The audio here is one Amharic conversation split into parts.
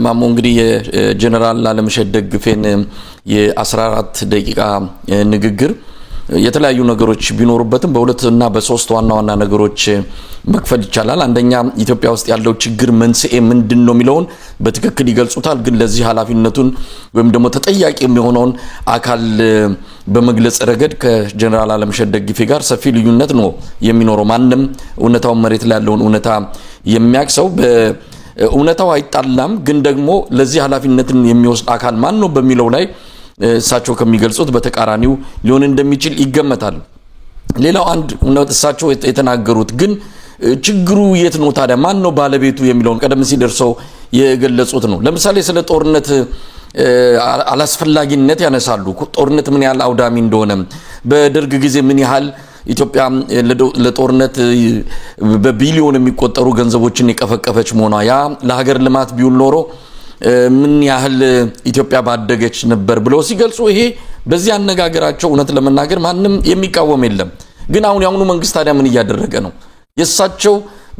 ማሞ እንግዲህ የጀነራል አለምሸት ደግፌን የ14 ደቂቃ ንግግር የተለያዩ ነገሮች ቢኖሩበትም በሁለት እና በሶስት ዋና ነገሮች መክፈል ይቻላል። አንደኛ ኢትዮጵያ ውስጥ ያለው ችግር መንስኤ ምንድነው የሚለውን በትክክል ይገልጹታል። ግን ለዚህ ኃላፊነቱን ወይም ደግሞ ተጠያቂ የሚሆነውን አካል በመግለጽ ረገድ ከጀነራል አለምሸት ደግፌ ጋር ሰፊ ልዩነት ነው የሚኖረው። ማንንም እውነታውን መሬት ላይ ያለውን እውነታ የሚያክሰው እውነታው አይጣላም። ግን ደግሞ ለዚህ ኃላፊነትን የሚወስድ አካል ማን ነው በሚለው ላይ እሳቸው ከሚገልጹት በተቃራኒው ሊሆን እንደሚችል ይገመታል። ሌላው አንድ እሳቸው የተናገሩት ግን ችግሩ የት ነው ታዲያ ማን ነው ባለቤቱ የሚለውን ቀደም ሲል ደርሰው የገለጹት ነው። ለምሳሌ ስለ ጦርነት አላስፈላጊነት ያነሳሉ። ጦርነት ምን ያህል አውዳሚ እንደሆነ በደርግ ጊዜ ምን ያህል ኢትዮጵያ ለጦርነት በቢሊዮን የሚቆጠሩ ገንዘቦችን የቀፈቀፈች መሆኗ ያ ለሀገር ልማት ቢውል ኖሮ ምን ያህል ኢትዮጵያ ባደገች ነበር ብለው ሲገልጹ ይሄ በዚህ አነጋገራቸው እውነት ለመናገር ማንም የሚቃወም የለም። ግን አሁን ያሁኑ መንግስት ታዲያ ምን እያደረገ ነው? የሳቸው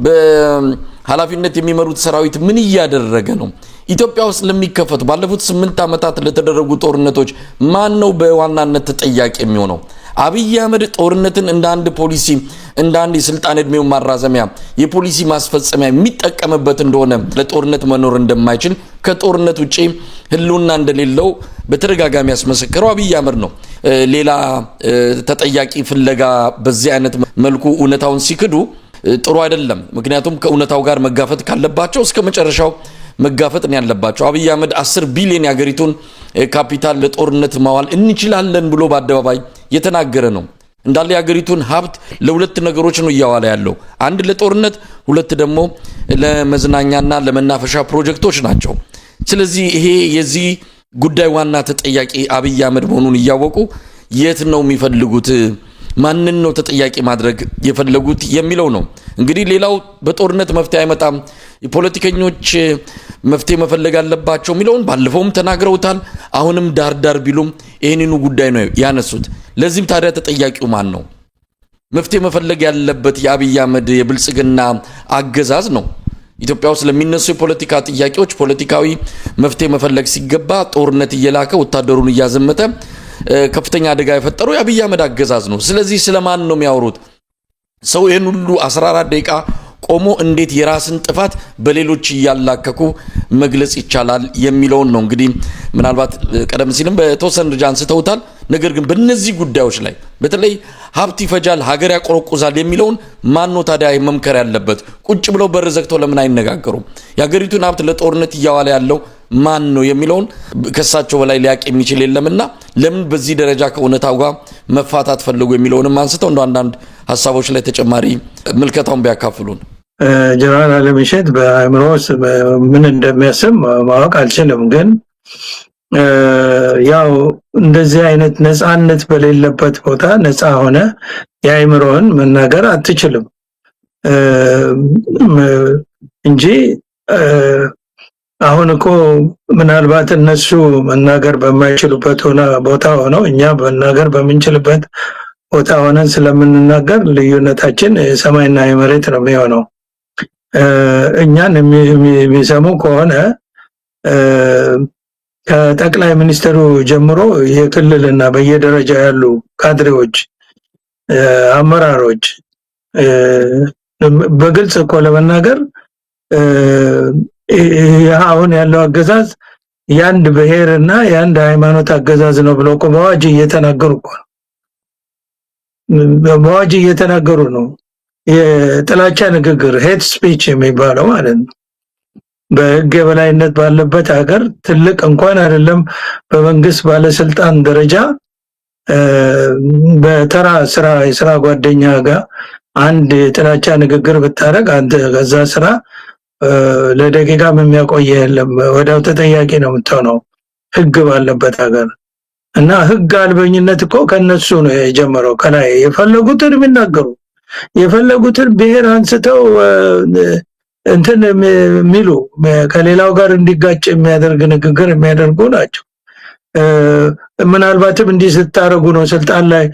በኃላፊነት የሚመሩት ሰራዊት ምን እያደረገ ነው? ኢትዮጵያ ውስጥ ለሚከፈቱ ባለፉት 8 ዓመታት ለተደረጉ ጦርነቶች ማን ነው በዋናነት ተጠያቂ የሚሆነው? አብይ አህመድ ጦርነትን እንደ አንድ ፖሊሲ እንደ አንድ የስልጣን እድሜው ማራዘሚያ የፖሊሲ ማስፈጸሚያ የሚጠቀምበት እንደሆነ ለጦርነት መኖር እንደማይችል ከጦርነት ውጪ ህልውና እንደሌለው በተደጋጋሚ ያስመሰከረው አብይ አህመድ ነው። ሌላ ተጠያቂ ፍለጋ በዚህ አይነት መልኩ እውነታውን ሲክዱ ጥሩ አይደለም። ምክንያቱም ከእውነታው ጋር መጋፈጥ ካለባቸው እስከ መጨረሻው መጋፈጥ ነው ያለባቸው። አብይ አህመድ 10 ቢሊዮን ያገሪቱን ካፒታል ለጦርነት ማዋል እንችላለን ብሎ በአደባባይ የተናገረ ነው። እንዳለ ያገሪቱን ሀብት ለሁለት ነገሮች ነው እያዋለ ያለው። አንድ ለጦርነት፣ ሁለት ደግሞ ለመዝናኛና ለመናፈሻ ፕሮጀክቶች ናቸው። ስለዚህ ይሄ የዚህ ጉዳይ ዋና ተጠያቂ አብይ አህመድ መሆኑን እያወቁ የት ነው የሚፈልጉት? ማንን ነው ተጠያቂ ማድረግ የፈለጉት የሚለው ነው። እንግዲህ ሌላው በጦርነት መፍትሄ አይመጣም፣ የፖለቲከኞች መፍትሄ መፈለግ አለባቸው የሚለውን ባለፈውም ተናግረውታል። አሁንም ዳርዳር ቢሉም ይህንኑ ጉዳይ ነው ያነሱት። ለዚህም ታዲያ ተጠያቂው ማን ነው? መፍትሄ መፈለግ ያለበት የአብይ አህመድ የብልጽግና አገዛዝ ነው። ኢትዮጵያ ውስጥ ለሚነሱ የፖለቲካ ጥያቄዎች ፖለቲካዊ መፍትሄ መፈለግ ሲገባ ጦርነት እየላከ ወታደሩን እያዘመተ ከፍተኛ አደጋ የፈጠረው የአብይ አህመድ አገዛዝ ነው። ስለዚህ ስለማን ነው የሚያወሩት? ሰው ይሄን ሁሉ 14 ደቂቃ ቆሞ እንዴት የራስን ጥፋት በሌሎች እያላከኩ መግለጽ ይቻላል የሚለውን ነው። እንግዲህ ምናልባት ቀደም ሲልም በተወሰነ ደረጃ አንስተውታል። ነገር ግን በእነዚህ ጉዳዮች ላይ በተለይ ሀብት ይፈጃል፣ ሀገር ያቆረቁዛል የሚለውን ማን ነው ታዲያ መምከር ያለበት? ቁጭ ብለው በር ዘግተው ለምን አይነጋገሩም? የሀገሪቱን ሀብት ለጦርነት እያዋለ ያለው ማን ነው የሚለውን ከሳቸው በላይ ሊያቅ የሚችል የለምና ለምን በዚህ ደረጃ ከእውነታው ጋር መፋታት ፈልጉ የሚለውንም አንስተው እንደ አንዳንድ ሀሳቦች ላይ ተጨማሪ ምልከታውን ቢያካፍሉን። ጀነራል አለምሸት በአእምሮ ምን እንደሚያስብ ማወቅ አልችልም። ግን ያው እንደዚህ አይነት ነፃነት በሌለበት ቦታ ነፃ ሆነ የአእምሮን መናገር አትችልም እንጂ አሁን እኮ ምናልባት እነሱ መናገር በማይችሉበት ቦታ ሆነው እኛ መናገር በምንችልበት ቦታ ሆነን ስለምንናገር ልዩነታችን ሰማይና የመሬት ነው የሚሆነው። እኛን የሚሰሙ ከሆነ ከጠቅላይ ሚኒስትሩ ጀምሮ የክልልና በየደረጃ ያሉ ካድሬዎች፣ አመራሮች በግልጽ እኮ ለመናገር አሁን ያለው አገዛዝ ያንድ ብሔርና ያንድ ሃይማኖት አገዛዝ ነው ብለው በአዋጅ እየተናገሩ በአዋጅ እየተናገሩ ነው። የጥላቻ ንግግር ሄት ስፒች የሚባለው ማለት ነው። በህግ የበላይነት ባለበት ሀገር ትልቅ እንኳን አይደለም በመንግስት ባለስልጣን ደረጃ በተራ የስራ ጓደኛ ጋር አንድ የጥላቻ ንግግር ብታረግ አንተ ከዛ ስራ ለደቂቃም የሚያቆይ የለም፣ ወዲያው ተጠያቂ ነው የምትሆነው ህግ ባለበት ሀገር። እና ህግ አልበኝነት እኮ ከነሱ ነው የጀመረው። ከላይ የፈለጉትን የሚናገሩ የፈለጉትን ብሔር አንስተው እንትን የሚሉ ከሌላው ጋር እንዲጋጭ የሚያደርግ ንግግር የሚያደርጉ ናቸው። ምናልባትም እንዲህ ስታረጉ ነው ስልጣን ላይ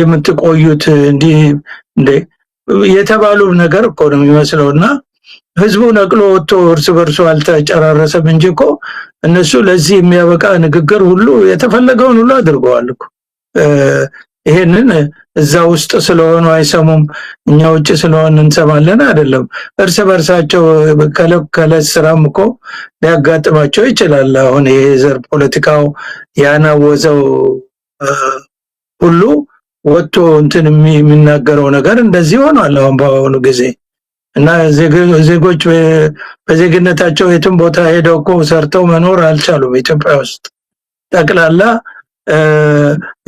የምትቆዩት እንዲህ እንደ የተባሉ ነገር እኮ ነው የሚመስለውና ህዝቡ ነቅሎ ወጥቶ እርስ በርሱ አልተጨራረሰም እንጂ እኮ እነሱ ለዚህ የሚያበቃ ንግግር ሁሉ የተፈለገውን ሁሉ አድርገዋል እኮ። ይሄንን እዛ ውስጥ ስለሆኑ አይሰሙም፣ እኛ ውጭ ስለሆነ እንሰማለን አይደለም። እርስ በርሳቸው ከለት ስራም እኮ ሊያጋጥማቸው ይችላል። አሁን ይሄ ዘር ፖለቲካው ያናወዘው ሁሉ ወጥቶ እንትን የሚናገረው ነገር እንደዚህ ሆኗል አሁን በአሁኑ ጊዜ። እና ዜጎች በዜግነታቸው የትም ቦታ ሄደው እኮ ሰርተው መኖር አልቻሉም ኢትዮጵያ ውስጥ ጠቅላላ።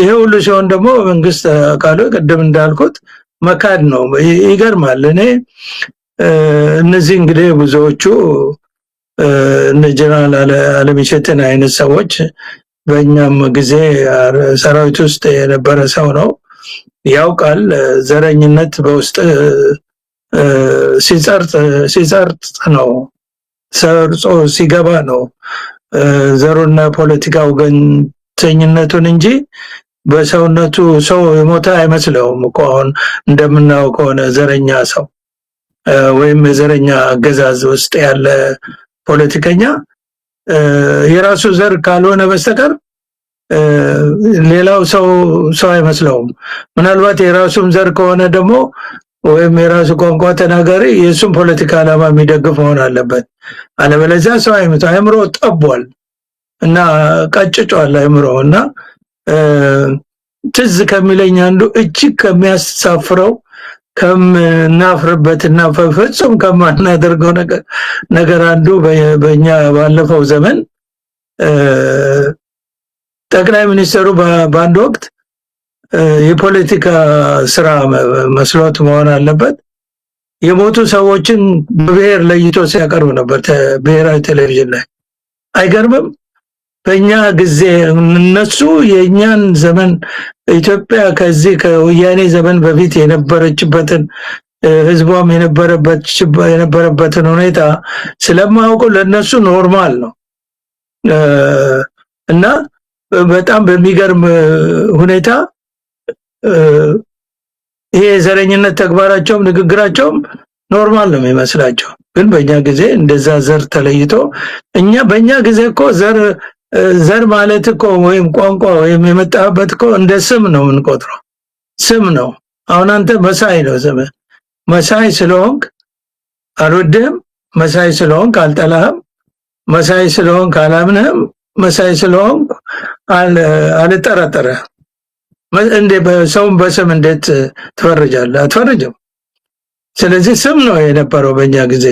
ይሄ ሁሉ ሲሆን ደግሞ መንግስት አካሉ ቅድም እንዳልኩት መካድ ነው። ይገርማል። እኔ እነዚህ እንግዲህ ብዙዎቹ እነ ጀነራል አለሚሸትን አይነት ሰዎች በእኛም ጊዜ ሰራዊት ውስጥ የነበረ ሰው ነው፣ ያውቃል። ዘረኝነት በውስጥ ሲጸርጥ ነው፣ ሰርጾ ሲገባ ነው ዘሩና ፖለቲካው ገንተኝነቱን እንጂ በሰውነቱ ሰው የሞተ አይመስለውም እኮ። አሁን እንደምናውቀው ከሆነ ዘረኛ ሰው ወይም የዘረኛ አገዛዝ ውስጥ ያለ ፖለቲከኛ የራሱ ዘር ካልሆነ በስተቀር ሌላው ሰው አይመስለውም። ምናልባት የራሱም ዘር ከሆነ ደግሞ ወይም የራሱ ቋንቋ ተናጋሪ የሱም ፖለቲካ ዓላማ የሚደግፍ መሆን አለበት። አለበለዚያ ሰው አይምሮ ጠቧል እና ቀጭጯል አይምሮ። እና ትዝ ከሚለኝ አንዱ እጅግ ከሚያሳፍረው ከምናፍርበትና ፍጹም ከማናደርገው ነገር አንዱ በእኛ ባለፈው ዘመን ጠቅላይ ሚኒስትሩ በአንድ ወቅት የፖለቲካ ስራ መስሎት መሆን አለበት የሞቱ ሰዎችን በብሔር ለይቶ ሲያቀርብ ነበር ብሔራዊ ቴሌቪዥን ላይ። አይገርምም? በእኛ ጊዜ እነሱ የእኛን ዘመን ኢትዮጵያ ከዚህ ከወያኔ ዘመን በፊት የነበረችበትን ህዝቧም የነበረበትን ሁኔታ ስለማያውቁ ለነሱ ኖርማል ነው። እና በጣም በሚገርም ሁኔታ ይሄ ዘረኝነት ተግባራቸውም ንግግራቸውም ኖርማል ነው የሚመስላቸው። ግን በእኛ ጊዜ እንደዛ ዘር ተለይቶ በእኛ ጊዜ እኮ ዘር ማለት እኮ ወይም ቋንቋ ወይም የመጣበት እኮ እንደ ስም ነው የምንቆጥረው። ስም ነው። አሁን አንተ መሳይ ነው ስም። መሳይ ስለሆንክ አልወድህም፣ መሳይ ስለሆንክ አልጠላህም፣ መሳይ ስለሆንክ አላምንህም፣ መሳይ ስለሆንክ አልጠራጠረህም። እንደ በሰውም በስም እንዴት ትፈርጃለህ? አትፈርጅም። ስለዚህ ስም ነው የነበረው በእኛ ጊዜ።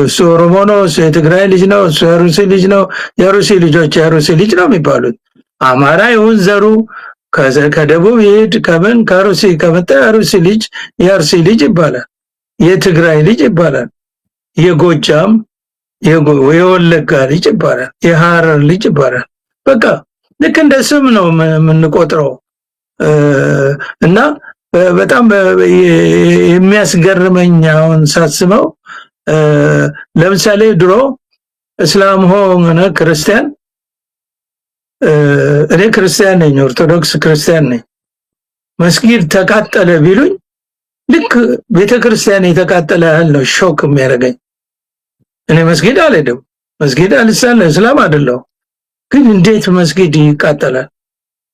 እሱ ኦሮሞ ነው፣ እሱ የትግራይ ልጅ ነው፣ እሱ የሩሲ ልጅ ነው፣ የሩሲ ልጆች የሩሲ ልጅ ነው የሚባሉት። አማራ ይሁን ዘሩ ከደቡብ ይሄድ ከምን ከሩሲ ከመጣ የሩሲ ልጅ የአርሲ ልጅ ይባላል፣ የትግራይ ልጅ ይባላል፣ የጎጃም የወለጋ ልጅ ይባላል፣ የሐረር ልጅ ይባላል። በቃ ልክ እንደ ስም ነው የምንቆጥረው። እና በጣም የሚያስገርመኝ አሁን ሳስበው ለምሳሌ ድሮ እስላም ሆነ ክርስቲያን፣ እኔ ክርስቲያን ነኝ፣ ኦርቶዶክስ ክርስቲያን ነኝ። መስጊድ ተቃጠለ ቢሉኝ ልክ ቤተክርስቲያን የተቃጠለ ያህል ነው ሾክ የሚያደርገኝ። እኔ መስጊድ አልሄድም፣ መስጊድ አልሳለም፣ እስላም አይደለሁ። ግን እንዴት መስጊድ ይቃጠላል?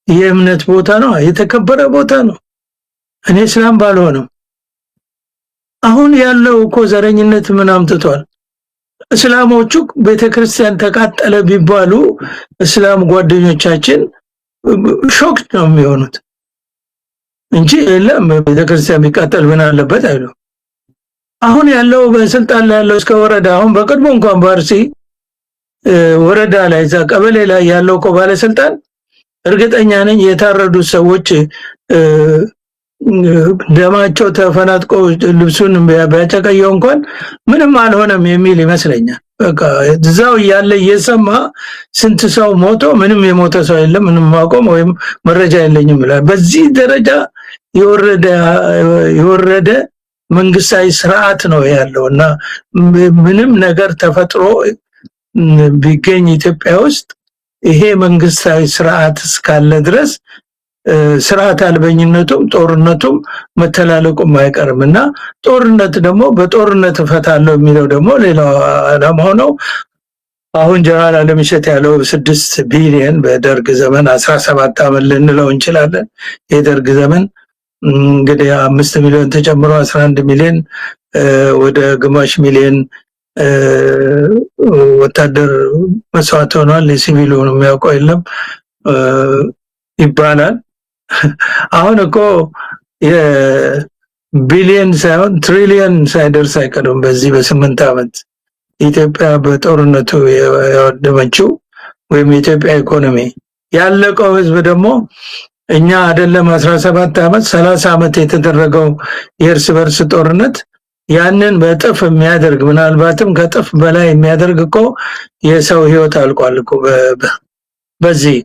የእምነት ቦታ ነው፣ የተከበረ ቦታ ነው። እኔ እስላም ባልሆነም አሁን ያለው እኮ ዘረኝነት ምን አምጥቷል? እስላሞቹ ቤተክርስቲያን ተቃጠለ ቢባሉ እስላም ጓደኞቻችን ሾክ ነው የሚሆኑት እንጂ የለም ቤተክርስቲያን ቢቃጠል ምን አለበት አይሉ። አሁን ያለው በስልጣን ላይ ያለው እስከ ወረዳ፣ አሁን በቅድሞ እንኳን በአርሲ ወረዳ ላይ እዛ ቀበሌ ላይ ያለው እኮ ባለስልጣን እርግጠኛ ነኝ የታረዱ ሰዎች ደማቸው ተፈናጥቆ ልብሱን ቢያጨቀየው እንኳን ምንም አልሆነም የሚል ይመስለኛል። በቃ እዛው ያለ እየሰማ ስንት ሰው ሞቶ ምንም የሞተ ሰው የለም ምንም ማቆም ወይም መረጃ የለኝም ይላል። በዚህ ደረጃ የወረደ መንግስታዊ ስርዓት ነው ያለውና ምንም ነገር ተፈጥሮ ቢገኝ ኢትዮጵያ ውስጥ ይሄ መንግስታዊ ስርዓት እስካለ ድረስ ስርዓት አልበኝነቱም ጦርነቱም መተላለቁም አይቀርምና ጦርነት ደግሞ በጦርነት እፈታለሁ የሚለው ደግሞ ሌላው ዓላማው ነው። አሁን ጀነራል አለምሸት ያለው 6 ቢሊዮን በደርግ ዘመን 17 ዓመት ልንለው እንችላለን። የደርግ ዘመን እንግዲህ 5 ሚሊዮን ተጨምሮ 11 ሚሊዮን ወደ ግማሽ ሚሊዮን ወታደር መስዋዕት ሆኗል። የሲቪሉ ነው የሚያውቀው የለም ይባላል። አሁን እኮ የቢሊዮን ሳይሆን ትሪሊዮን ሳይደርስ አይቀርም በዚህ በ8 ዓመት ኢትዮጵያ በጦርነቱ ያወደመችው ወይም የኢትዮጵያ ኢኮኖሚ ያለቀው ህዝብ ደግሞ እኛ አይደለም 17 ዓመት 30 ዓመት የተደረገው የእርስ በርስ ጦርነት ያንን በጥፍ የሚያደርግ ምናልባትም ከጥፍ በላይ የሚያደርግ እኮ የሰው ህይወት አልቋል እኮ በዚህ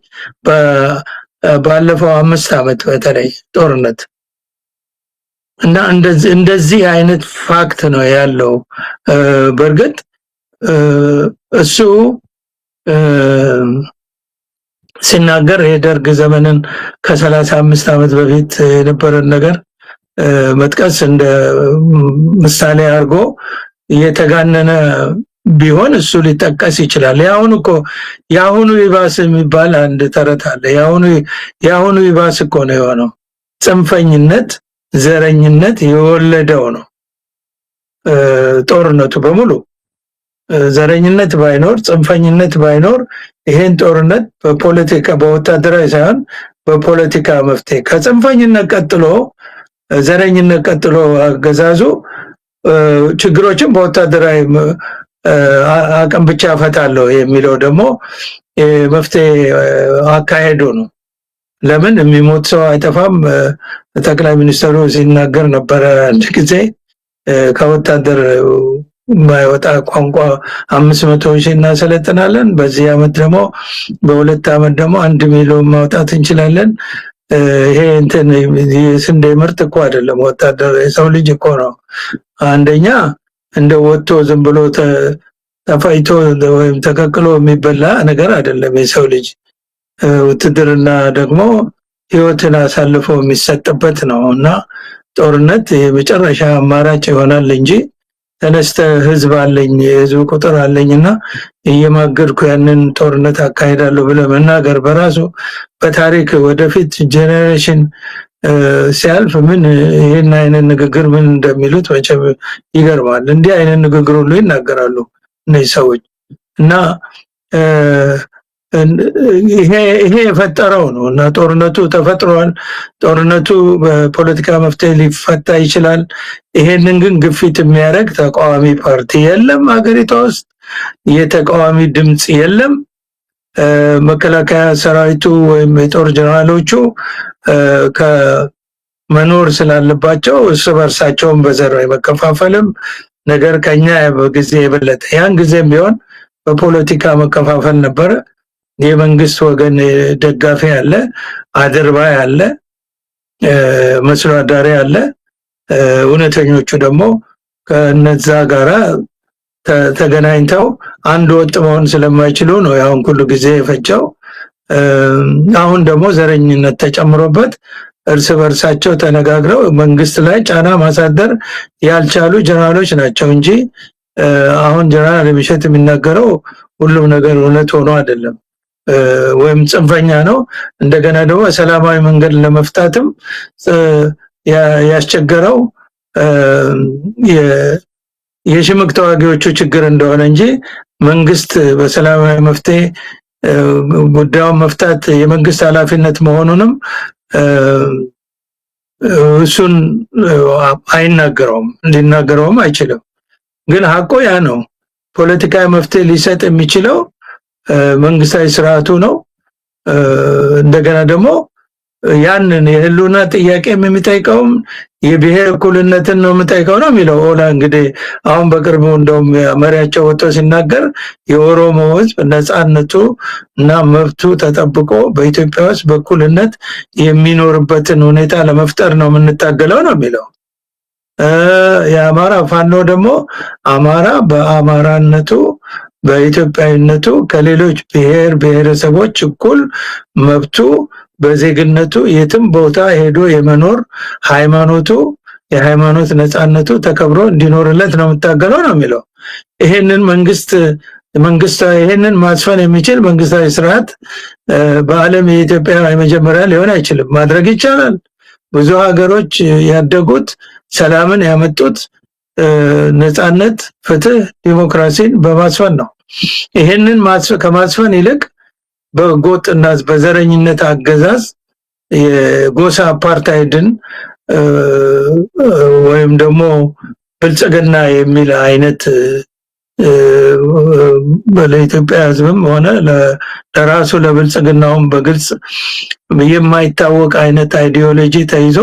ባለፈው 5 ዓመት በተለይ ጦርነት እና እንደዚህ አይነት ፋክት ነው ያለው። በርግጥ እሱ ሲናገር የደርግ ዘመንን ከ35 ዓመት በፊት የነበረን ነገር መጥቀስ እንደ ምሳሌ አድርጎ የተጋነነ ቢሆን እሱ ሊጠቀስ ይችላል። ያሁኑ ይባስ የሚባል አንድ ተረት አለ። ያሁኑ ይባስ እኮ ነው የሆነው። ጽንፈኝነት ዘረኝነት የወለደው ነው ጦርነቱ በሙሉ። ዘረኝነት ባይኖር ጽንፈኝነት ባይኖር ይሄን ጦርነት በፖለቲካ በወታደራዊ ሳይሆን በፖለቲካ መፍትሄ ከጽንፈኝነት ቀጥሎ ዘረኝነት ቀጥሎ አገዛዙ ችግሮችን በወታደራዊ አቅም ብቻ ፈታለሁ የሚለው ደግሞ መፍትሄ አካሄዱ ነው። ለምን የሚሞት ሰው አይጠፋም? ጠቅላይ ሚኒስትሩ ሲናገር ነበር አንድ ጊዜ ከወታደር ማይወጣ ቋንቋ 500 ሺህ እናሰለጥናለን፣ በዚህ አመት ደግሞ በ2 አመት ደግሞ 1 ሚሊዮን ማውጣት እንችላለን። ይሄ እንትን የስንዴ ምርት እኮ አይደለም ወታደር የሰው ልጅ እኮ ነው። አንደኛ እንደ ወጥቶ ዝም ብሎ ተፋይቶ ወይም ተቀቅሎ የሚበላ ነገር አይደለም የሰው ልጅ። ውትድርና ደግሞ ህይወትን አሳልፎ የሚሰጥበት ነውና ጦርነት የመጨረሻ አማራጭ ይሆናል እንጂ ተነስተ ህዝብ አለኝ የህዝብ ቁጥር አለኝና እየማገድኩ ያንን ጦርነት አካሄዳለሁ ብለ መናገር በራሱ በታሪክ ወደፊት ጄኔሬሽን ሲያልፍ ምን ይሄን አይነት ንግግር ምን እንደሚሉት መቼም ይገርማል። እንዲህ አይነት ንግግር ሁሉ ይናገራሉ እነዚህ ሰዎች እና ይሄ የፈጠረው ነው እና ጦርነቱ ተፈጥሯል። ጦርነቱ በፖለቲካ መፍትሄ ሊፈታ ይችላል። ይሄንን ግን ግፊት የሚያደርግ ተቃዋሚ ፓርቲ የለም ሀገሪቷ ውስጥ፣ የተቃዋሚ ድምጽ የለም። መከላከያ ሰራዊቱ ወይም የጦር ጀነራሎቹ ከመኖር ስላለባቸው እርስ በርሳቸውን በዘር መከፋፈልም ነገር ከኛ በጊዜ የበለጠ ያን ጊዜም ቢሆን በፖለቲካ መከፋፈል ነበረ። የመንግስት ወገን ደጋፊ አለ፣ አድርባይ አለ፣ መስሎ አዳሪ አለ። እውነተኞቹ ደግሞ ከነዛ ጋራ ተገናኝተው አንድ ወጥ መሆን ስለማይችሉ ነው ያውን ሁሉ ጊዜ የፈጀው። አሁን ደግሞ ዘረኝነት ተጨምሮበት እርስ በርሳቸው ተነጋግረው መንግስት ላይ ጫና ማሳደር ያልቻሉ ጀነራሎች ናቸው እንጂ አሁን ጀነራል አለምሸት የሚናገረው ሁሉም ነገር እውነት ሆኖ አይደለም። ወይም ጽንፈኛ ነው። እንደገና ደግሞ ሰላማዊ መንገድ ለመፍታትም ያስቸገረው የሽምቅ ተዋጊዎቹ ችግር እንደሆነ እንጂ መንግስት በሰላማዊ መፍትሄ ጉዳዩን መፍታት የመንግስት ኃላፊነት መሆኑንም እሱን አይናገረውም፣ ሊናገረውም አይችልም። ግን ሀቆ ያ ነው። ፖለቲካዊ መፍትሄ ሊሰጥ የሚችለው መንግስታዊ ስርዓቱ ነው። እንደገና ደግሞ ያንን የህልውና ጥያቄ የሚጠይቀውም የብሔር እኩልነትን ነው የሚጠይቀው ነው የሚለው ኦላ። እንግዲህ አሁን በቅርቡ እንደውም መሪያቸው ወጥቶ ሲናገር የኦሮሞ ህዝብ ነፃነቱ እና መብቱ ተጠብቆ በኢትዮጵያ ውስጥ በእኩልነት የሚኖርበትን ሁኔታ ለመፍጠር ነው የምንታገለው ነው የሚለው። የአማራ ፋኖ ደግሞ አማራ በአማራነቱ በኢትዮጵያዊነቱ ከሌሎች ብሔር ብሔረሰቦች እኩል መብቱ በዜግነቱ የትም ቦታ ሄዶ የመኖር ሃይማኖቱ የሃይማኖት ነፃነቱ ተከብሮ እንዲኖርለት ነው የምታገለው ነው የሚለው። ይሄንን ይሄንን ማስፈን የሚችል መንግስታዊ ስርዓት በዓለም የኢትዮጵያ የመጀመሪያ ሊሆን አይችልም። ማድረግ ይቻላል። ብዙ ሀገሮች ያደጉት ሰላምን ያመጡት ነፃነት፣ ፍትህ፣ ዲሞክራሲን በማስፈን ነው። ይሄንን ከማስፈን ይልቅ በጎጥና በዘረኝነት አገዛዝ የጎሳ አፓርታይድን ወይም ደግሞ ብልጽግና የሚል አይነት ለኢትዮጵያ ሕዝብም ሆነ ለራሱ ለብልጽግናውም በግልጽ የማይታወቅ አይነት አይዲዮሎጂ ተይዞ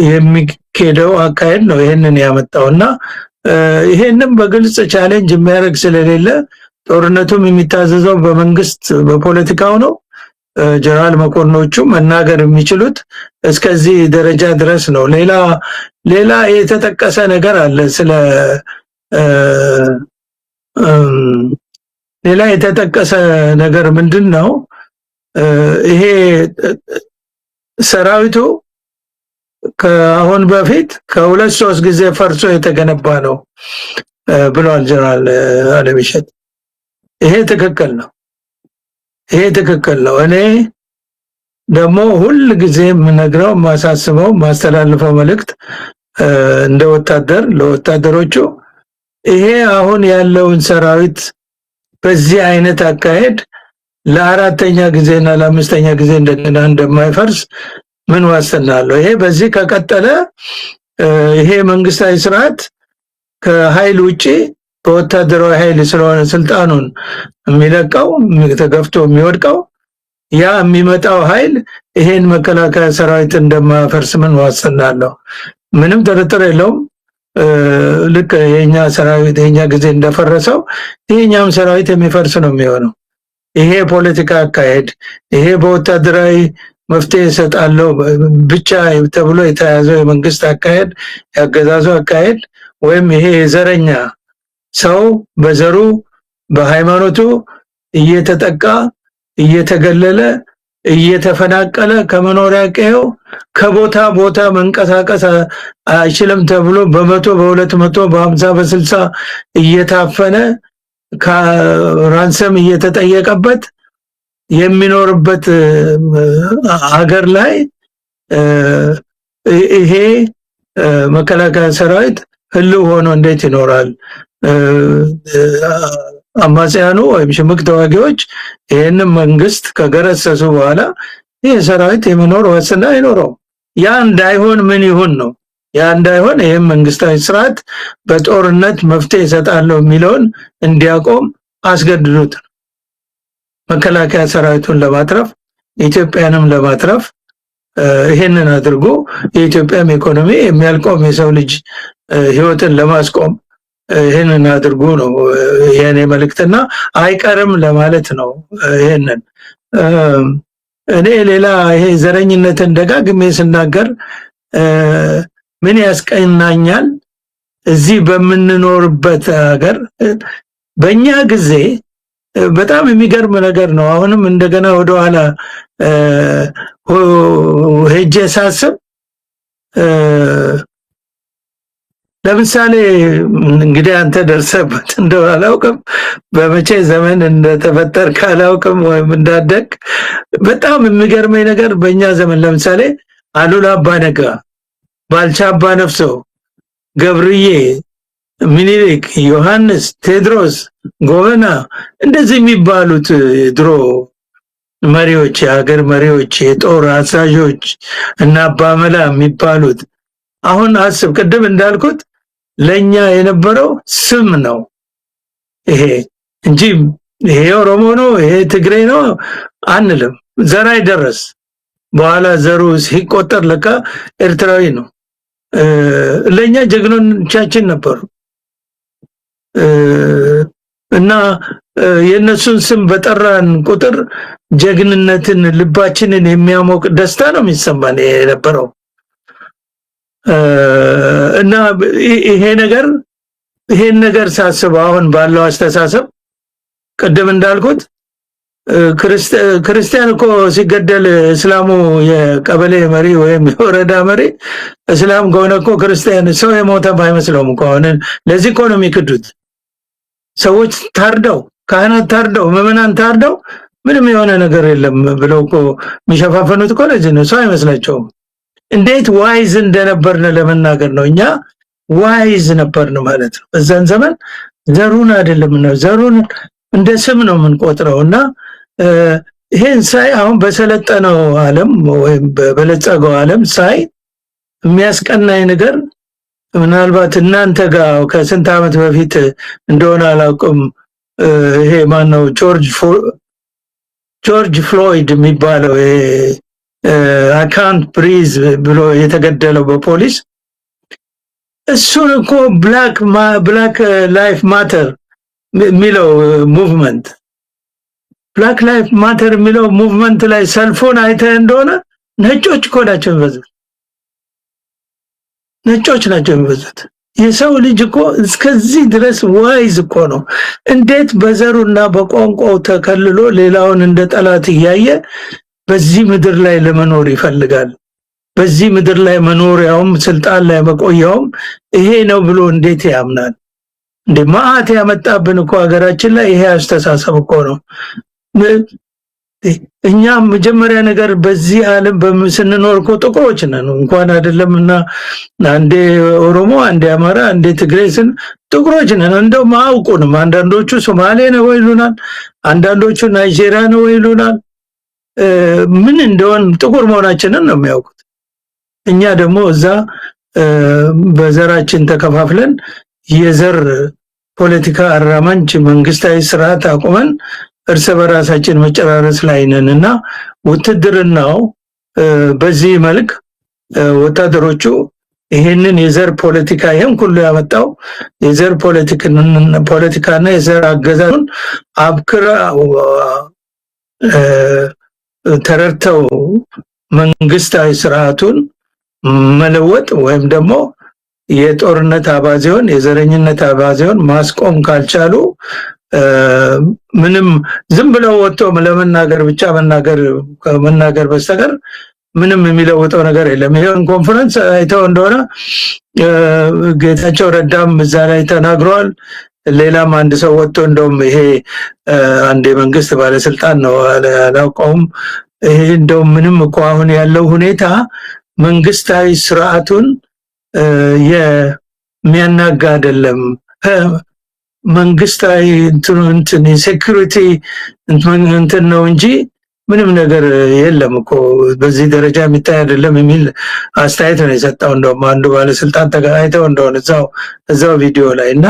የሚኬደው አካሄድ ነው ይሄንን ያመጣውና ይሄንን በግልጽ ቻሌንጅ የሚያደርግ ስለሌለ ጦርነቱም የሚታዘዘው በመንግስት በፖለቲካው ነው። ጀነራል መኮንኖቹ መናገር የሚችሉት እስከዚህ ደረጃ ድረስ ነው። ሌላ የተጠቀሰ ነገር አለ ስለ ሌላ የተጠቀሰ ነገር ምንድነው? ይሄ ሰራዊቱ ከአሁን በፊት ከሁለት ሶስት ጊዜ ፈርሶ የተገነባ ነው ብሏል ጀነራል አለምሸት። ይሄ ትክክል ነው። እኔ ደግሞ ሁል ጊዜ የምነግረው ማሳስበው ማስተላልፈው መልእክት እንደ ወታደር ለወታደሮቹ ይሄ አሁን ያለውን ሰራዊት በዚህ አይነት አካሄድ ለአራተኛ ጊዜና ለአምስተኛ ጊዜ እንደገና እንደማይፈርስ ምን ዋስትና አለው? ይሄ በዚህ ከቀጠለ ይሄ መንግስታዊ ስርዓት ከኃይል ውጪ በወታደራዊ ኃይል ስለሆነ ስልጣኑን የሚለቀው ተገፍቶ የሚወድቀው ያ የሚመጣው ኃይል ይሄን መከላከያ ሰራዊት እንደማያፈርስ ምን ዋስትና አለው? ምንም ጥርጥር የለውም። ልክ የኛ ሰራዊት የኛ ጊዜ እንደፈረሰው ይሄኛም ሰራዊት የሚፈርስ ነው የሚሆነው። ይሄ ፖለቲካ አካሄድ ይሄ በወታደራዊ መፍትሄ ሰጣለው ብቻ ተብሎ የተያዘው የመንግስት አካሄድ ያገዛዙ አካሄድ ወይም ይሄ የዘረኛ ሰው በዘሩ በሃይማኖቱ እየተጠቃ እየተገለለ እየተፈናቀለ ከመኖሪያ ቀየው ከቦታ ቦታ መንቀሳቀስ አይችልም ተብሎ በመቶ በሁለት መቶ በ50 በ60 እየታፈነ ከራንሰም እየተጠየቀበት የሚኖርበት ሀገር ላይ ይሄ መከላከያ ሰራዊት ህልው ሆኖ እንዴት ይኖራል? አማጽያኑ ወይም ሽምቅ ተዋጊዎች ይሄንን መንግስት ከገረሰሱ በኋላ ይሄ ሰራዊት የመኖር ዋስትና አይኖረው። ያ እንዳይሆን ምን ይሁን ነው? ያ እንዳይሆን ይሄ መንግስታዊ ስርዓት በጦርነት መፍትሄ ይሰጣለው የሚለውን እንዲያቆም አስገድዶት መከላከያ ሰራዊቱን ለማትረፍ ኢትዮጵያንም ለማትረፍ ይሄንን አድርጎ የኢትዮጵያም ኢኮኖሚ የሚያልቀው የሰው ልጅ ህይወትን ለማስቆም ይሄንን አድርጎ ነው የኔ መልእክትና አይቀርም ለማለት ነው። ይሄንን እኔ ሌላ ይሄ ዘረኝነትን ደጋግሜ ስናገር ምን ያስቀናኛል? እዚህ በምንኖርበት ሀገር በእኛ ጊዜ በጣም የሚገርም ነገር ነው። አሁንም እንደገና ወደ ኋላ ሄጄ ሳስብ ለምሳሌ እንግዲህ አንተ ደርሰበት እንደው አላውቅም በመቼ ዘመን እንደተፈጠር ካላውቅም ወይም እንዳደግ በጣም የሚገርመኝ ነገር በእኛ ዘመን ለምሳሌ አሉላ አባ ነጋ፣ ባልቻ አባ ነፍሶ፣ ገብርዬ፣ ሚኒሊክ፣ ዮሐንስ፣ ቴድሮስ፣ ጎበና እንደዚህ የሚባሉት ድሮ መሪዎች የሀገር መሪዎች የጦር አዛዦች እና አባመላ የሚባሉት አሁን አስብ ቅድም እንዳልኩት ለኛ የነበረው ስም ነው ይሄ እንጂ ይሄ ኦሮሞ ነው ይሄ ትግሬ ነው አንልም። ዘር አይደረስ በኋላ ዘሩ ሲቆጠር ለካ ኤርትራዊ ነው። ለኛ ጀግኖቻችን ነበሩ እና የነሱን ስም በጠራን ቁጥር ጀግንነትን ልባችንን የሚያሞቅ ደስታ ነው የሚሰማን የነበረው። እና ይሄን ነገር ሳስብ አሁን ባለው አስተሳሰብ ቅድም እንዳልኩት ክርስቲያን እኮ ሲገደል እስላሙ የቀበሌ መሪ ወይም የወረዳ መሪ እስላም ከሆነ እኮ ክርስቲያን ሰው የሞተ አይመስለውም እኮ። ለዚህ እኮ ነው የሚክዱት። ሰዎች ታርደው ካህናት ታርደው ምዕመናን ታርደው ምንም የሆነ ነገር የለም ብለው እኮ የሚሸፋፈኑት እኮ ለዚህ ነው። ሰው አይመስላቸውም። እንዴት ዋይዝ እንደነበርን ለመናገር ነው። እኛ ዋይዝ ነበርን ማለት ነው። በዛን ዘመን ዘሩን አይደለም ነው ዘሩን እንደ ስም ነው የምንቆጥረውና ይሄን ሳይ አሁን በሰለጠነው ዓለም ወይም በበለጸገው ዓለም ሳይ የሚያስቀናኝ ነገር ምናልባት እናንተ ጋር ከስንት ዓመት በፊት እንደሆነ አላውቅም። ይሄ ማነው ጆርጅ ፍሎይድ የሚባለው አካንት ብሪዝ ብሎ የተገደለው በፖሊስ እሱን እኮ ብላክ ላይፍ ማተር የሚለው ሙቭመንት ብላክ ላይፍ ማተር የሚለው ሙቭመንት ላይ ሰልፎን አይተህ እንደሆነ ነጮች እኮ ናቸው የሚበዙት። ነጮች ናቸው የሚበዙት። የሰው ልጅ እኮ እስከዚህ ድረስ ዋይዝ እኮ ነው። እንዴት በዘሩና በቋንቋው ተከልሎ ሌላውን እንደ ጠላት እያየ በዚህ ምድር ላይ ለመኖር ይፈልጋል? በዚህ ምድር ላይ መኖሪያውም ስልጣን ላይ መቆያውም ይሄ ነው ብሎ እንዴት ያምናል? እንደ ማአት ያመጣብን እኮ ሀገራችን ላይ ይሄ አስተሳሰብ እኮ ነው። እኛም መጀመሪያ ነገር በዚህ ዓለም ስንኖር እኮ ጥቁሮች ነን እንኳን አይደለምና አንዴ ኦሮሞ አንዴ አማራ አንዴ ትግሬ ጥቁሮች ነን። እንደው ማውቁንም አንዳንዶቹ ሶማሌ ነው ይሉናል፣ አንዳንዶቹ ናይጄሪያ ነው ይሉናል። ምን እንደሆን ጥቁር መሆናችንን ነው የሚያውቁት። እኛ ደግሞ እዛ በዘራችን ተከፋፍለን የዘር ፖለቲካ አራማጅ መንግስታዊ ስርዓት አቁመን እርስ በራሳችን መጨራረስ ላይ ነንና ውትድርናው በዚህ መልክ ወታደሮቹ ይሄንን የዘር ፖለቲካ ይሄን ሁሉ ያመጣው የዘር ፖለቲካና የዘር አገዛዙን አብክራ ተረድተው መንግስታዊ ስርዓቱን መለወጥ ወይም ደግሞ የጦርነት አባዜውን የዘረኝነት አባዜውን ማስቆም ካልቻሉ ምንም ዝም ብለው ወጥተው ለመናገር ብቻ መናገር በስተቀር ምንም የሚለውጠው ነገር የለም። ይሄን ኮንፈረንስ አይተው እንደሆነ ጌታቸው ረዳም እዛ ላይ ተናግሯል። ሌላም አንድ ሰው ወጥቶ እንደውም ይሄ አንድ የመንግስት ባለስልጣን ነው አላውቀውም፣ ይሄ እንደውም ምንም እኮ አሁን ያለው ሁኔታ መንግስታዊ ስርዓቱን የሚያናጋ አይደለም፣ መንግስታዊ እንትን ሴኩሪቲ እንትን ነው እንጂ ምንም ነገር የለም እኮ በዚህ ደረጃ የሚታይ አይደለም የሚል አስተያየት ነው የሰጠው። እንደውም አንዱ ባለስልጣን ተገናኝተው እንደሆነ እዛው ቪዲዮ ላይ እና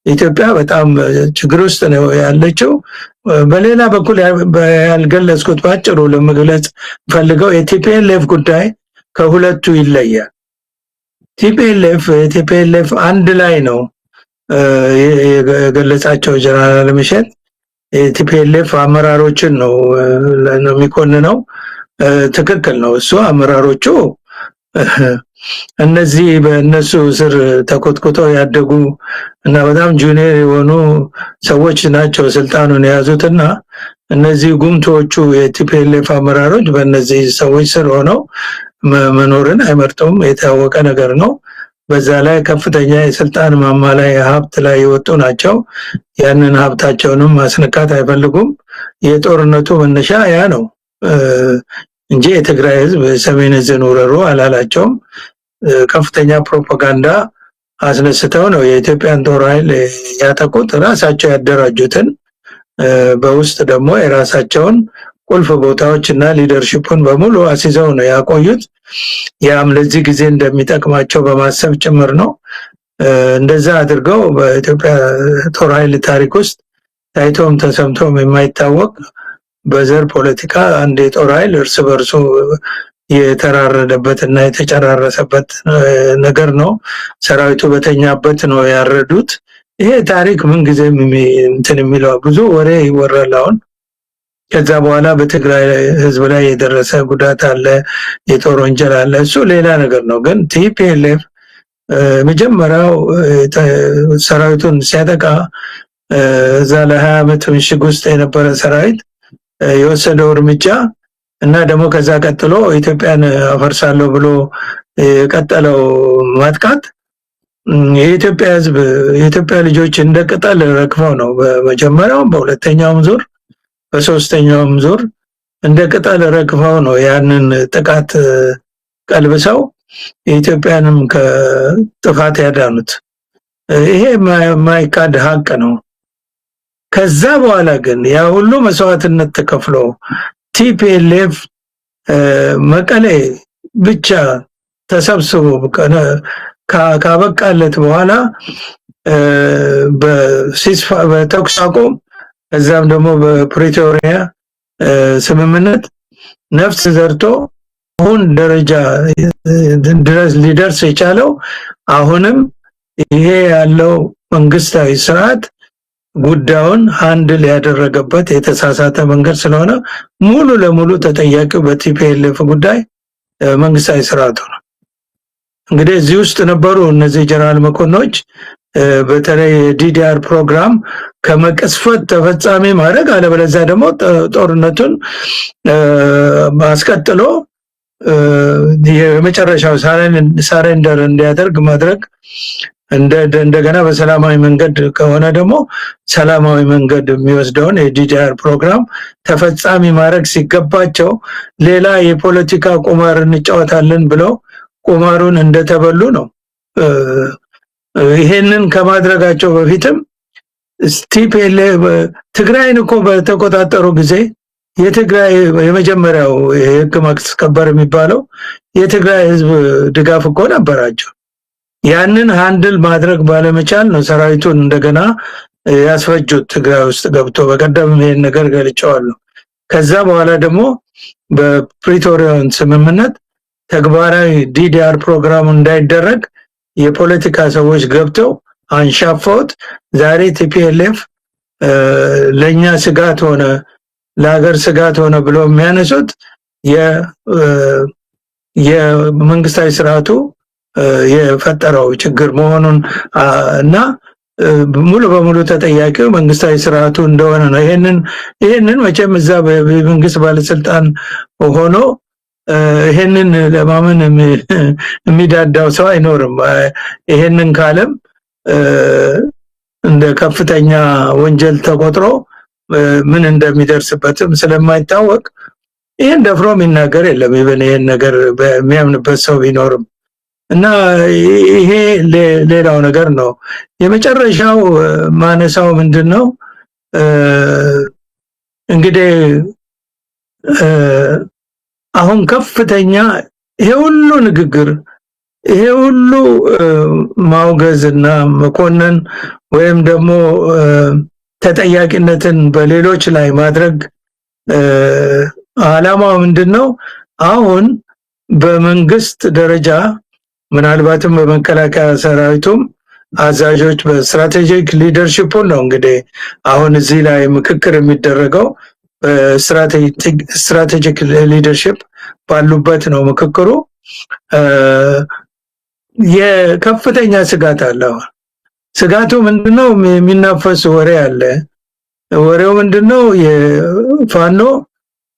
ኢትዮጵያ በጣም ችግር ውስጥ ነው ያለችው። በሌላ በኩል ያልገለጽኩት ባጭሩ ለመግለጽ ፈልገው የቲፒኤልኤፍ ጉዳይ ከሁለቱ ይለያል። ቲፒኤልኤፍ አንድ ላይ ነው የገለጻቸው ጀነራል አለምሸት የቲፒኤልኤፍ አመራሮችን ነው የሚኮንነው። ትክክል ነው እሱ። አመራሮቹ እነዚህ በእነሱ ስር ተኮትኩተው ያደጉ እና በጣም ጁኒየር የሆኑ ሰዎች ናቸው ስልጣኑን የያዙትና እነዚህ ጉምቶቹ የቲፒኤልኤፍ አመራሮች በእነዚህ ሰዎች ስር ሆነው መኖርን አይመርጡም፣ የታወቀ ነገር ነው። በዛ ላይ ከፍተኛ የስልጣን ማማ ላይ ሀብት ላይ የወጡ ናቸው። ያንን ሀብታቸውንም ማስነካት አይፈልጉም። የጦርነቱ መነሻ ያ ነው እንጂ የትግራይ ህዝብ ሰሜን ዕዝን ውረሩ አላላቸውም። ከፍተኛ ፕሮፓጋንዳ አስነስተው ነው የኢትዮጵያን ጦር ኃይል ያጠቁት። ራሳቸው ያደራጁትን በውስጥ ደግሞ የራሳቸውን ቁልፍ ቦታዎችና ሊደርሺፑን በሙሉ አስይዘው ነው ያቆዩት። ያም ለዚህ ጊዜ እንደሚጠቅማቸው በማሰብ ጭምር ነው። እንደዛ አድርገው በኢትዮጵያ ጦር ኃይል ታሪክ ውስጥ ታይቶም ተሰምቶም የማይታወቅ በዘር ፖለቲካ አንድ የጦር ኃይል እርስ በርሱ የተራረደበትና የተጨራረሰበት ነገር ነው። ሰራዊቱ በተኛበት ነው ያረዱት። ይሄ ታሪክ ምን ጊዜም እንትን የሚለው ብዙ ወሬ ይወራል አሁን። ከዛ በኋላ በትግራይ ህዝብ ላይ የደረሰ ጉዳት አለ፣ የጦር ወንጀል አለ፣ እሱ ሌላ ነገር ነው። ግን ቲፒኤልኤፍ መጀመሪያው ሰራዊቱን ሲያጠቃ እዛ ለ20 ዓመት ምሽግ ውስጥ የነበረ ሰራዊት የወሰደው እርምጃ እና ደግሞ ከዛ ቀጥሎ ኢትዮጵያን አፈርሳለሁ ብሎ የቀጠለው ማጥቃት የኢትዮጵያ ሕዝብ የኢትዮጵያ ልጆች እንደ ቅጠል ረግፈው ነው በመጀመሪያውም በሁለተኛውም ዙር በሶስተኛውም ዙር እንደ ቅጠል ረግፈው ነው ያንን ጥቃት ቀልብሰው የኢትዮጵያንም ከጥፋት ያዳኑት። ይሄ ማይካድ ሀቅ ነው። ከዛ በኋላ ግን ያ ሁሉ መስዋዕትነት ተከፍሎ ቲፒኤልኤፍ መቀሌ ብቻ ተሰብስቦ ካበቃለት በኋላ በተኩስ አቁም እዛም ደግሞ በፕሪቶሪያ ስምምነት ነፍስ ዘርቶ አሁን ደረጃ ድረስ ሊደርስ የቻለው አሁንም ይሄ ያለው መንግስታዊ ስርዓት ጉዳዩን ሃንድል ያደረገበት የተሳሳተ መንገድ ስለሆነ ሙሉ ለሙሉ ተጠያቂው በቲፒኤልኤፍ ጉዳይ መንግስታዊ ስርዓቱ ነው። እንግዲህ እዚህ ውስጥ ነበሩ እነዚህ ጀነራል መኮንኖች በተለይ ዲዲአር ፕሮግራም ከመቀስፈት ተፈጻሚ ማድረግ አለበለዚያ ደግሞ ጦርነቱን አስቀጥሎ የመጨረሻው ሳሬንደር እንዲያደርግ ማድረግ እንደገና በሰላማዊ መንገድ ከሆነ ደግሞ ሰላማዊ መንገድ የሚወስደውን የዲዲአር ፕሮግራም ተፈጻሚ ማድረግ ሲገባቸው ሌላ የፖለቲካ ቁማር እንጫወታለን ብለው ቁማሩን እንደተበሉ ነው። ይሄንን ከማድረጋቸው በፊትም ቲፒኤልኤፍ ትግራይን እኮ በተቆጣጠሩ ጊዜ የትግራይ የመጀመሪያው የህግ ማስከበር የሚባለው የትግራይ ህዝብ ድጋፍ እኮ ነበራቸው። ያንን ሃንድል ማድረግ ባለመቻል ነው ሰራዊቱን እንደገና ያስፈጁት ትግራይ ውስጥ ገብቶ። በቀደም ይሄን ነገር ገልጫዋለሁ። ከዛ በኋላ ደግሞ በፕሪቶሪያን ስምምነት ተግባራዊ ዲዲአር ፕሮግራም እንዳይደረግ የፖለቲካ ሰዎች ገብተው አንሻፈውት ዛሬ ቲፒኤልኤፍ ለኛ ስጋት ሆነ ለሀገር ስጋት ሆነ ብሎ የሚያነሱት የመንግስታዊ ስርዓቱ የፈጠረው ችግር መሆኑን እና ሙሉ በሙሉ ተጠያቂው መንግስታዊ ስርዓቱ እንደሆነ ነው። ይሄንን መቼም እዛ በመንግስት ባለስልጣን ሆኖ ይሄንን ለማመን የሚዳዳው ሰው አይኖርም። ይሄንን ካለም እንደ ከፍተኛ ወንጀል ተቆጥሮ ምን እንደሚደርስበትም ስለማይታወቅ ይሄን ደፍሮ የሚናገር የለም። ይሄን ነገር በሚያምንበት ሰው ቢኖርም እና ይሄ ሌላው ነገር ነው። የመጨረሻው ማነሳው ምንድነው እንግዲህ አሁን ከፍተኛ ይሄ ሁሉ ንግግር ይሄ ሁሉ ማውገዝና መኮነን ወይም ደግሞ ተጠያቂነትን በሌሎች ላይ ማድረግ ዓላማው ምንድነው? አሁን በመንግስት ደረጃ ምናልባትም በመከላከያ ሰራዊቱም አዛዦች በስትራቴጂክ ሊደርሺፕ ነው እንግዲህ አሁን እዚህ ላይ ምክክር የሚደረገው ስትራቴጂክ ሊደርሺፕ ባሉበት ነው ምክክሩ። የከፍተኛ ስጋት አለ። ስጋቱ ምንድነው? የሚናፈስ ወሬ አለ። ወሬው ምንድነው? የፋኖ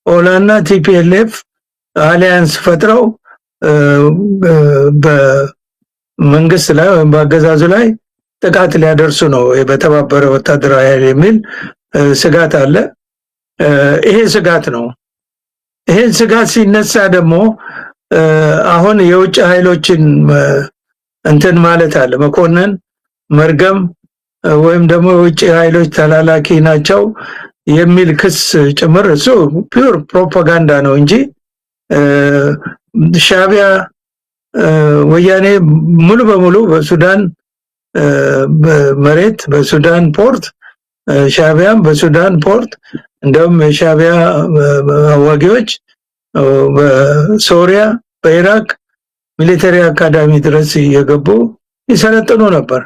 ኦላና ቲፒኤልኤፍ አሊያንስ ፈጥረው በመንግስት ላይ ወይም በአገዛዙ ላይ ጥቃት ሊያደርሱ ነው በተባበረ ወታደራዊ ኃይል የሚል ስጋት አለ። ይሄ ስጋት ነው። ይሄን ስጋት ሲነሳ ደግሞ አሁን የውጭ ኃይሎችን እንትን ማለት አለ መኮነን መርገም ወይም ደግሞ የውጭ ኃይሎች ተላላኪ ናቸው የሚል ክስ ጭምር እሱ ፒውር ፕሮፓጋንዳ ነው እንጂ ሻቢያ ወያኔ ሙሉ በሙሉ በሱዳን መሬት በሱዳን ፖርት ሻቢያም በሱዳን ፖርት እንደውም የሻቢያ አዋጊዎች በሶሪያ በኢራቅ ሚሊተሪ አካዳሚ ድረስ እየገቡ ይሰለጥኑ ነበር።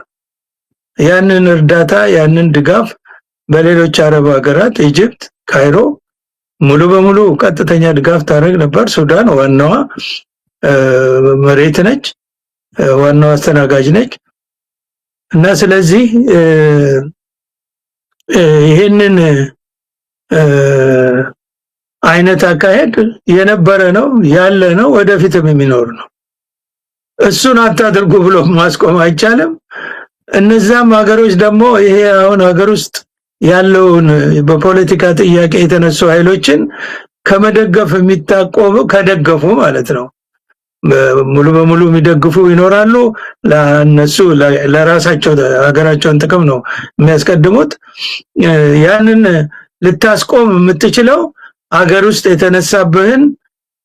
ያንን እርዳታ ያንን ድጋፍ በሌሎች አረብ ሀገራት ኢጅፕት ካይሮ ሙሉ በሙሉ ቀጥተኛ ድጋፍ ታደርግ ነበር። ሱዳን ዋናዋ መሬት ነች፣ ዋናዋ አስተናጋጅ ነች። እና ስለዚህ ይሄንን አይነት አካሄድ የነበረ ነው ያለ ነው ወደፊትም የሚኖር ነው። እሱን አታድርጉ ብሎ ማስቆም አይቻልም። እነዛም ሀገሮች ደግሞ ይሄ አሁን ሀገር ውስጥ ያለውን በፖለቲካ ጥያቄ የተነሱ ኃይሎችን ከመደገፍ የሚታቆሙ ከደገፉ ማለት ነው ሙሉ በሙሉ የሚደግፉ ይኖራሉ። ለነሱ ለራሳቸው ሀገራቸውን ጥቅም ነው የሚያስቀድሙት። ያንን ልታስቆም የምትችለው ሀገር ውስጥ የተነሳብህን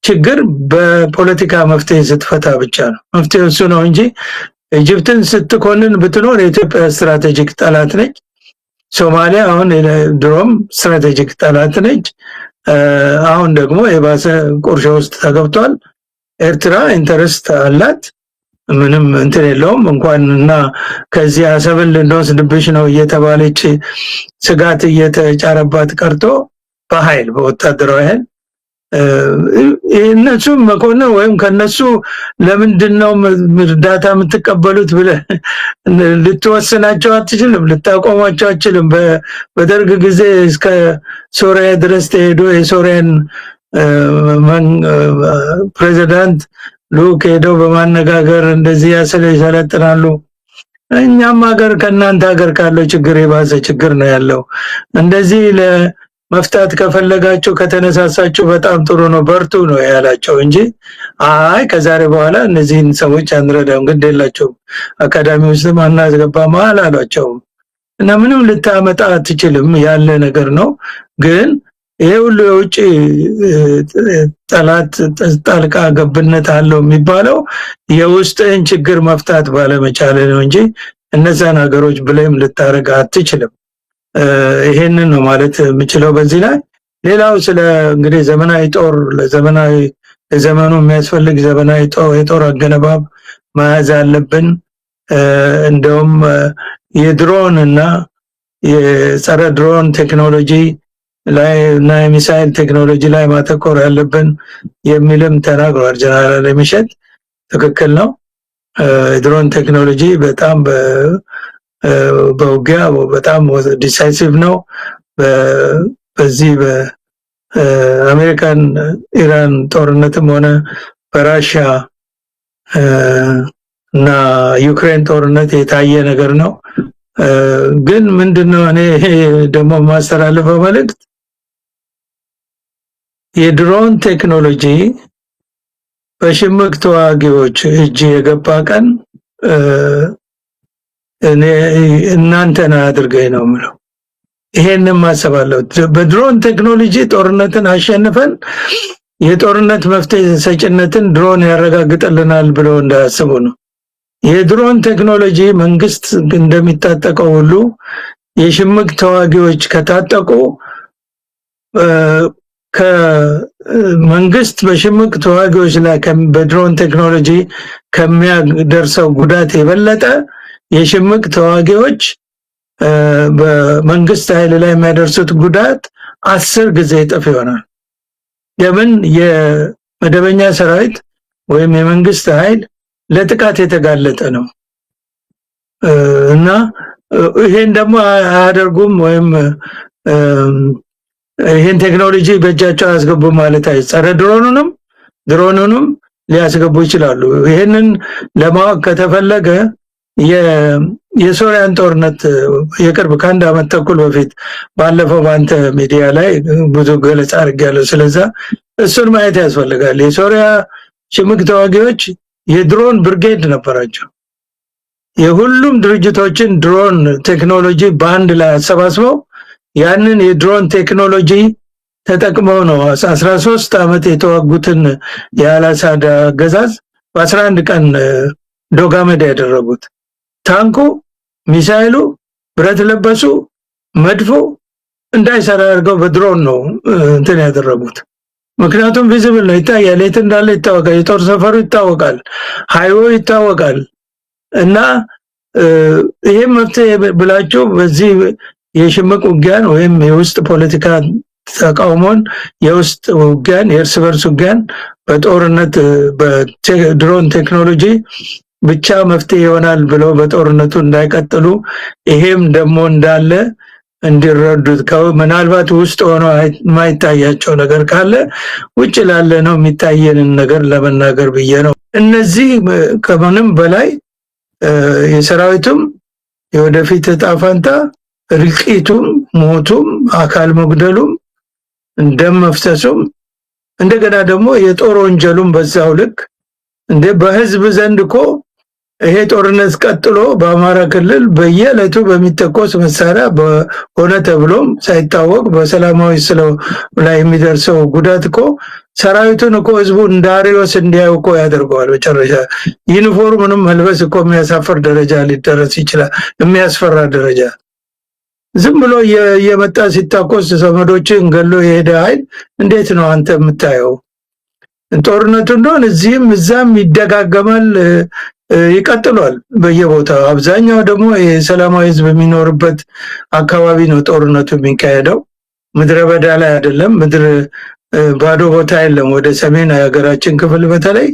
ችግር በፖለቲካ መፍትሄ ስትፈታ ብቻ ነው። መፍትሄው እሱ ነው እንጂ ኢጅፕትን ስትኮንን ብትኖር የኢትዮጵያ ስትራቴጂክ ጠላት ነች። ሶማሊያ አሁን ድሮም ስትራቴጂክ ጠላት ነች። አሁን ደግሞ የባሰ ቁርሾ ውስጥ ተገብቷል። ኤርትራ ኢንተረስት አላት፣ ምንም እንትን የለውም። እንኳንና ከዚህ አሰብን ልንወስድብሽ ነው እየተባለች ስጋት እየተጫረባት ቀርቶ በኃይል በወታደራዊ ኃይል እነሱ መኮንን ወይም ከነሱ ለምንድነው እርዳታ የምትቀበሉት ብለህ ልትወስናቸው አትችልም፣ ልታቆማቸው አትችልም። በደርግ ጊዜ እስከ ሶሪያ ድረስ ተሄዶ የሶሪያን ፕሬዝዳንት ሉክ ሄደው በማነጋገር እንደዚህ ያሰለጥናሉ። እኛም ሀገር ከናንተ ሀገር ካለው ችግር የባሰ ችግር ነው ያለው። እንደዚህ ለመፍታት ከፈለጋችሁ ከተነሳሳችሁ በጣም ጥሩ ነው በርቱ ነው ያላቸው እንጂ አይ ከዛሬ በኋላ እነዚህን ሰዎች አንረዳም ግድ የላቸውም አካዳሚ ውስጥ አናስገባም አላሏቸውም። እና ምንም ልታመጣ አትችልም ያለ ነገር ነው። ግን ይሄ ሁሉ የውጭ ጠላት ጣልቃ ገብነት አለው የሚባለው የውስጥን ችግር መፍታት ባለመቻል ነው እንጂ እነዛን ሀገሮች ብለም ልታረጋ አትችልም። ይሄንን ነው ማለት የምችለው በዚህ ላይ። ሌላው ስለ እንግዲህ ዘመናዊ ጦር ለዘመናዊ ለዘመኑ የሚያስፈልግ ዘመናዊ የጦር አገነባብ መያዝ አለብን። እንደውም የድሮን እና የጸረ ድሮን ቴክኖሎጂ ላይ እና የሚሳይል ቴክኖሎጂ ላይ ማተኮር ያለብን የሚልም ተናግሯል ጀነራል የሚሸት። ትክክል ነው። የድሮን ቴክኖሎጂ በጣም በውጊያ በጣም ዲሳይሲቭ ነው። በዚህ በአሜሪካን ኢራን ጦርነትም ሆነ በራሺያ እና ዩክሬን ጦርነት የታየ ነገር ነው። ግን ምንድነው እኔ ደግሞ ማስተላለፈው መልእክት የድሮን ቴክኖሎጂ በሽምቅ ተዋጊዎች እጅ የገባ ቀን እኔ እናንተና አድርገኝ ነው የምለው። ይሄንን ማሰባለው በድሮን ቴክኖሎጂ ጦርነትን አሸንፈን የጦርነት መፍትሄ ሰጭነትን ድሮን ያረጋግጥልናል ብለው እንዳያስቡ ነው። የድሮን ቴክኖሎጂ መንግስት እንደሚታጠቀው ሁሉ የሽምቅ ተዋጊዎች ከታጠቁ ከመንግስት በሽምቅ ተዋጊዎች ላይ በድሮን ቴክኖሎጂ ከሚያደርሰው ጉዳት የበለጠ የሽምቅ ተዋጊዎች በመንግስት ኃይል ላይ የሚያደርሱት ጉዳት 10 ጊዜ እጥፍ ይሆናል። የምን የመደበኛ ሰራዊት ወይም የመንግስት ኃይል ለጥቃት የተጋለጠ ነው እና ይሄን ደግሞ አያደርጉም ወይም ይሄን ቴክኖሎጂ በእጃቸው ያስገቡ ማለት ጸረ ድሮኑንም ሊያስገቡ ይችላሉ። ይሄንን ለማወቅ ከተፈለገ የሶሪያን ጦርነት የቅርብ ከአንድ ዓመት ተኩል በፊት ባለፈው ባንተ ሚዲያ ላይ ብዙ ገለጻ አድርጌያለሁ። ስለዚህ እሱን ማየት ያስፈልጋል። የሶሪያ ሽምቅ ተዋጊዎች የድሮን ብርጌድ ነበራቸው። የሁሉም ድርጅቶችን ድሮን ቴክኖሎጂ በአንድ ላይ አሰባስበው ያንን የድሮን ቴክኖሎጂ ተጠቅመው ነው 13 ዓመት የተዋጉትን የአላሳድ አገዛዝ በ11 ቀን ዶጋመድ ያደረጉት። ታንኩ፣ ሚሳኤሉ፣ ብረት ለበሱ፣ መድፎ እንዳይሰራ አድርገው በድሮን ነው እንትን ያደረጉት። ምክንያቱም ቪዚብል ነው፣ ይታያል፣ የት እንዳለ ይታወቃል፣ የጦር ሰፈሩ ይታወቃል፣ ሃይዌው ይታወቃል። እና ይሄ መፍትሄ ብላችሁ በዚህ የሽምቅ ውጊያን ወይም የውስጥ ፖለቲካ ተቃውሞን የውስጥ ውጊያን የእርስ በርስ ውጊያን በጦርነት በድሮን ቴክኖሎጂ ብቻ መፍትሄ ይሆናል ብለው በጦርነቱ እንዳይቀጥሉ ይሄም ደግሞ እንዳለ እንዲረዱት ምናልባት ውስጥ ሆኖ የማይታያቸው ነገር ካለ ውጭ ላለ ነው የሚታየንን ነገር ለመናገር ብዬ ነው። እነዚህ ከምንም በላይ የሰራዊቱም የወደፊት ዕጣ ፈንታ እልቂቱም፣ ሞቱም፣ አካል መጉደሉም፣ ደም መፍሰሱም እንደገና ደግሞ የጦር ወንጀሉም በዛው ልክ እንደ በህዝብ ዘንድ እኮ ይሄ ጦርነት ቀጥሎ በአማራ ክልል በየዕለቱ በሚተኮስ መሳሪያ በሆነ ተብሎም ሳይታወቅ በሰላማዊ ሰው ላይ የሚደርሰው ጉዳት እኮ ሰራዊቱን እኮ ህዝቡ እንዳሪዮስ እንዲያዩ እኮ ያደርገዋል። መጨረሻ ዩኒፎርምንም መልበስ እኮ የሚያሳፍር ደረጃ ሊደረስ ይችላል፣ የሚያስፈራ ደረጃ። ዝም ብሎ የመጣ ሲታኮስ ዘመዶችን ገሎ የሄደ ኃይል እንዴት ነው አንተ የምታየው? ጦርነቱ እንደሆነ እዚህም እዛም ይደጋገማል፣ ይቀጥላል በየቦታው። አብዛኛው ደግሞ የሰላማዊ ህዝብ የሚኖርበት አካባቢ ነው ጦርነቱ የሚካሄደው። ምድረ በዳ ላይ አይደለም፣ ምድር ባዶ ቦታ የለም። ወደ ሰሜን የሀገራችን ክፍል በተለይ